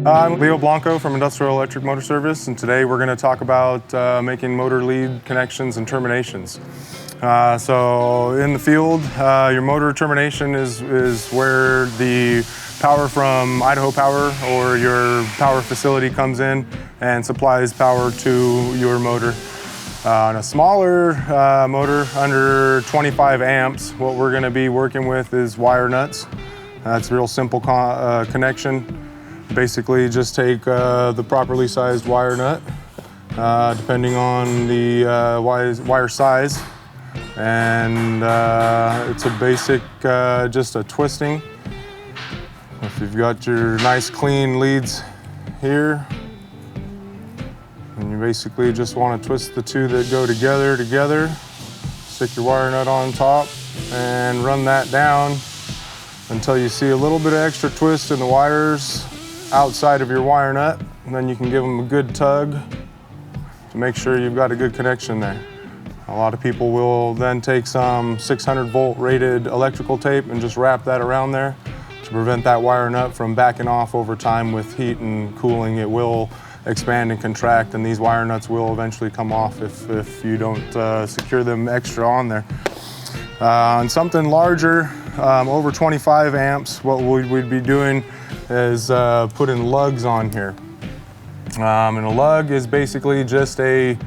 I'm Leo Blanco from Industrial Electric Motor Service, and today we're going to talk about making motor lead connections and terminations. So in the field, your motor termination is where the power from Idaho Power or your power facility comes in and supplies power to your motor. On a smaller motor, under 25 amps, what we're going to be working with is wire nuts. That's a real simple connection. Basically, just take the properly sized wire nut, depending on the wire size, and it's a basic, just a twisting. If you've got your nice clean leads here, and you basically just want to twist the two that go together, stick your wire nut on top and run that down until you see a little bit of extra twist in the wires outside of your wire nut, and then you can give them a good tug to make sure you've got a good connection there. A lot of people will then take some 600 volt rated electrical tape and just wrap that around there to prevent that wire nut from backing off over time. With heat and cooling, it will expand and contract, and these wire nuts will eventually come off if you don't secure them extra on there. On something larger, over 25 amps, what we'd be doing is putting lugs on here. And a lug is basically just a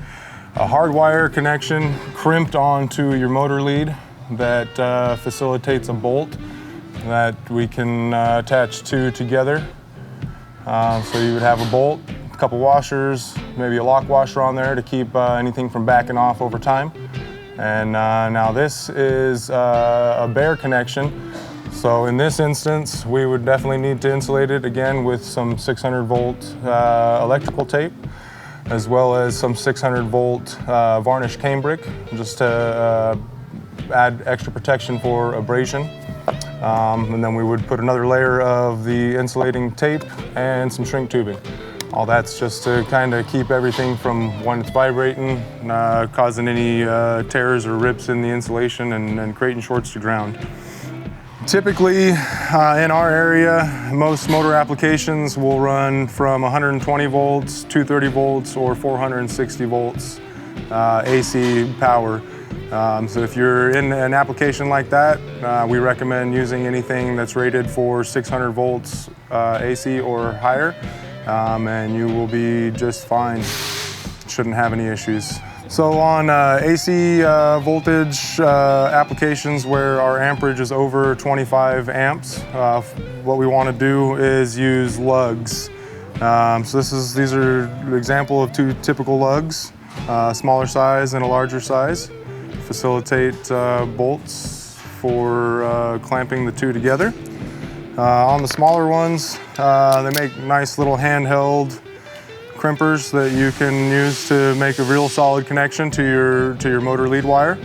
hard wire connection crimped onto your motor lead that facilitates a bolt that we can attach two together. So you would have a bolt, a couple washers, maybe a lock washer on there to keep anything from backing off over time. And now this is a bare connection. So in this instance, we would definitely need to insulate it again with some 600 volt electrical tape, as well as some 600 volt varnished cambric, just to add extra protection for abrasion. And then we would put another layer of the insulating tape and some shrink tubing. All that's just to kind of keep everything from, when it's vibrating, causing any tears or rips in the insulation and creating shorts to ground. Typically, in our area, most motor applications will run from 120 volts, 230 volts, or 460 volts AC power. So if you're in an application like that, we recommend using anything that's rated for 600 volts AC or higher, and you will be just fine. Shouldn't have any issues. So on AC voltage applications where our amperage is over 25 amps, what we want to do is use lugs. So these are an example of two typical lugs, smaller size and a larger size. Facilitate bolts for clamping the two together. On the smaller ones, they make nice little handheld crimpers that you can use to make a real solid connection to your motor lead wire.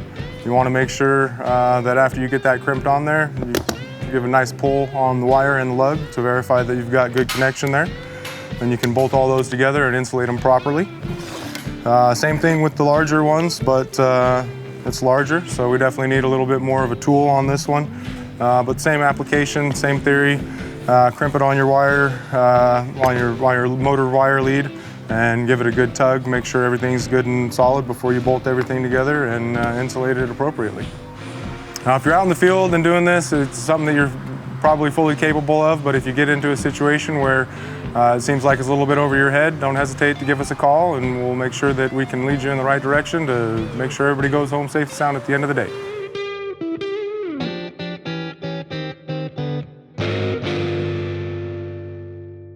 You want to make sure that after you get that crimped on there, you give a nice pull on the wire and the lug to verify that you've got good connection there. Then you can bolt all those together and insulate them properly. Same thing with the larger ones, but it's larger, so we definitely need a little bit more of a tool on this one. But same application, same theory. Crimp it on your wire, on your motor wire lead, and give it a good tug. Make sure everything's good and solid before you bolt everything together and insulate it appropriately. Now, if you're out in the field and doing this, it's something that you're probably fully capable of, but if you get into a situation where it seems like it's a little bit over your head, don't hesitate to give us a call, and we'll make sure that we can lead you in the right direction to make sure everybody goes home safe and sound at the end of the day.